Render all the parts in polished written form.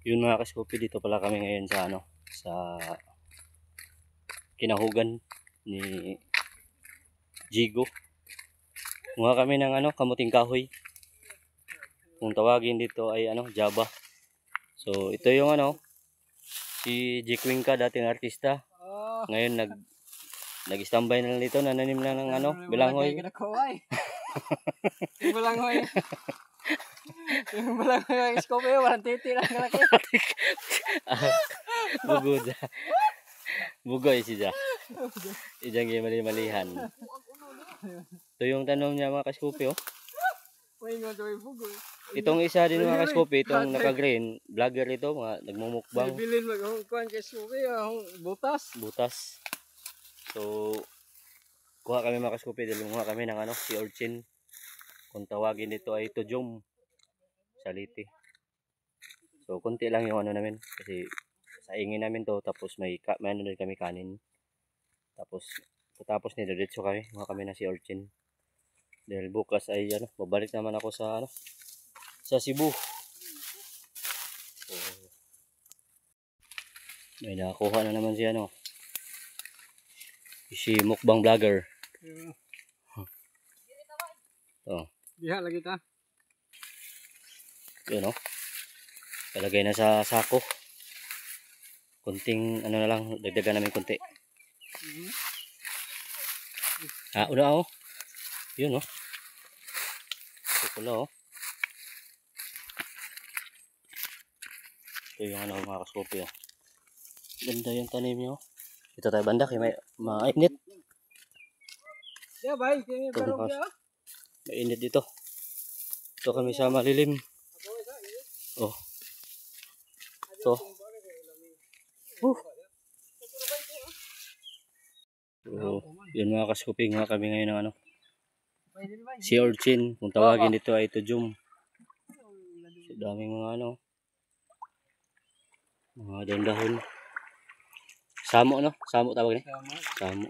Yun mga kaskopi, dito pala kami ngayon sa sa kinahugan ni Jigo. Kumuha kami ng kamuting kahoy. Kung tawagin dito ay Java. So ito yung si Jikwing ka, dating artista. Ngayon nag-standby na lang dito, nananim na ng bilanghoy. Yung bilanghoy. Yung bilanghoy ang iskope, walang titi lang laki. Bugod. Bugoy siya. Ijang mali-malihan. Ito yung tanong niya mga kaskopi, oh. Itong isa din mga kaskopi, itong naka-green, vlogger ito, mga nagmumukbang. Bilin mag-kuhan kay skope, butas. Butas. So, kuha kami mga kaskopi, dahil kuha kami ng si Urchin. Kung tawagin dito ay Tujum. Saliti. So, konti lang yung namin, kasi saingin namin to, tapos may din kami kanin. Tapos nidiretso kami, kuha kami na si Urchin. Dahil bukas ay babalik naman ako sa sa Cebu. So, may nakakuha na naman si mukbang vlogger. Oh. Diha lagi ta. Yun Talagay na sa sako. Kunting na lang, dagdagan namin kunti. Una Yun Ito pala Ito yung mga kaskopi Ganda yung tanim nyo. Ito tayo banda kaya may mainit. Mainit dito. Ito kami sa malilim. Ito. So, yun mga kaskopi, nga kami ngayon ng si Urchin. Kung tawagin dito ay Tujum. So, daming mga mga dahon-dahon. Samo Samo tawag niya. Samo.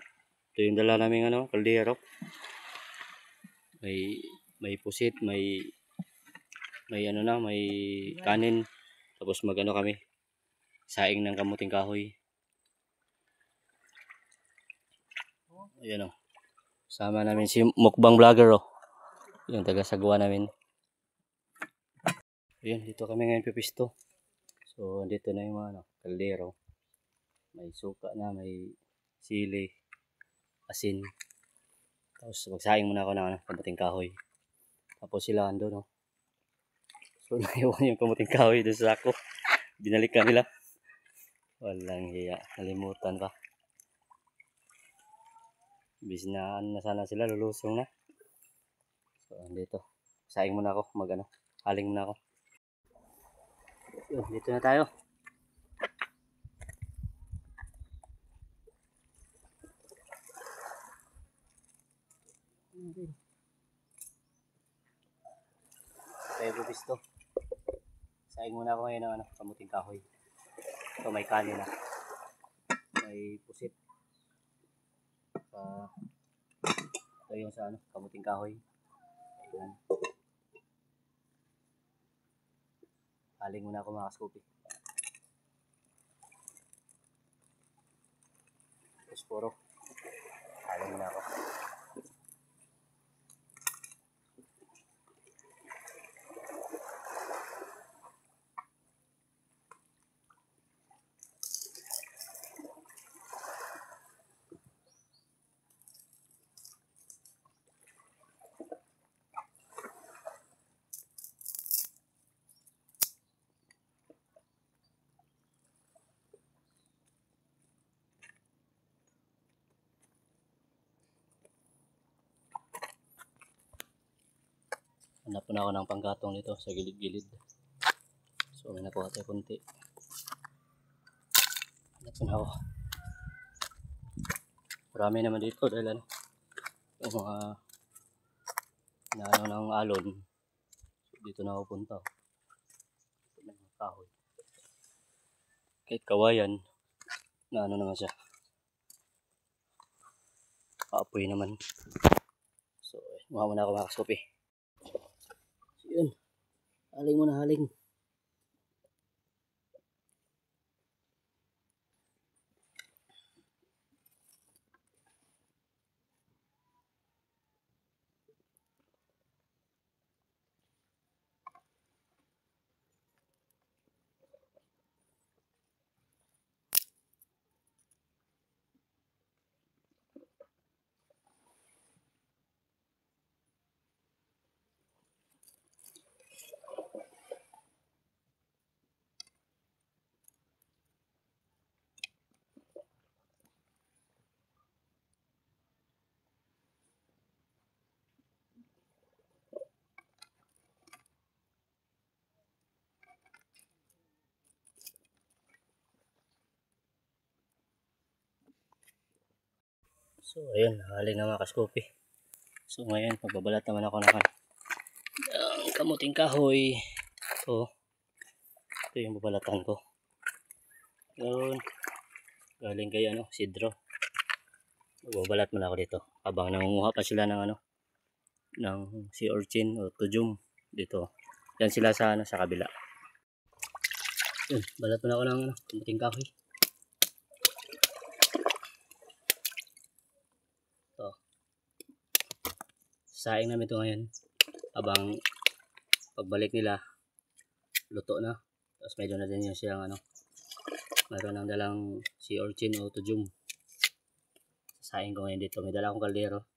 Ito yung dala namin kaldero. May pusit, may may kanin. Tapos kami. Saing ng kamuting kahoy. Ayan Sama namin si mukbang vlogger yung taga-sagwa namin. Ayan, dito kami ngayon pipisto. So, dito na yung mga kaldero. May suka na, may sili, asin. Tapos magsaing muna ako ng kamuting kahoy. Tapos sila ando So, naiwan yung kamuting kahoy doon sa sako. Binalikan nila. Walang hiya. Nalimutan pa. Bis na sana sila, lulusong na. So, dito. Saing muna ako. Haling muna ako. So, dito na tayo. Tayo pipisto. Saing muna ako ngayon ng kamuting kahoy. So, may kanin na. May pusit. Ito yung sa kamuting kahoy. Ayan. Haling muna ako mga kaskopi. Posporo. Haling muna ako. Hanap na ako ng panggatong dito sa gilid-gilid. So may nakuha tayo kunti. Hanap na ako. Marami naman dito dahil yung mga ng alon. So, dito na ako punta. Ito na yung kahoy. Kahit kawayan na naman siya. Paapoy naman. So mukha muna ako mga kaskopi. Yun, haling muna haling. So ayun, haling na mga kaskopi. So ngayon, magbabalat naman ako ng kamuting kahoy. Ito yung babalatan ko. Yun, galing kay Sidro. Magbabalat muna ako dito habang nangunguha pa sila ng ng sea urchin o tujum dito. Yan sila sa sa kabila. Yun, balat muna ako ng kamuting kahoy. Ito. Saing namin ito ngayon habang pagbalik nila luto na. Tapos medyo na din yung silang mayroon ng dalang sea urchin o tujum. Saing ko ngayon dito. May dala akong kaldero.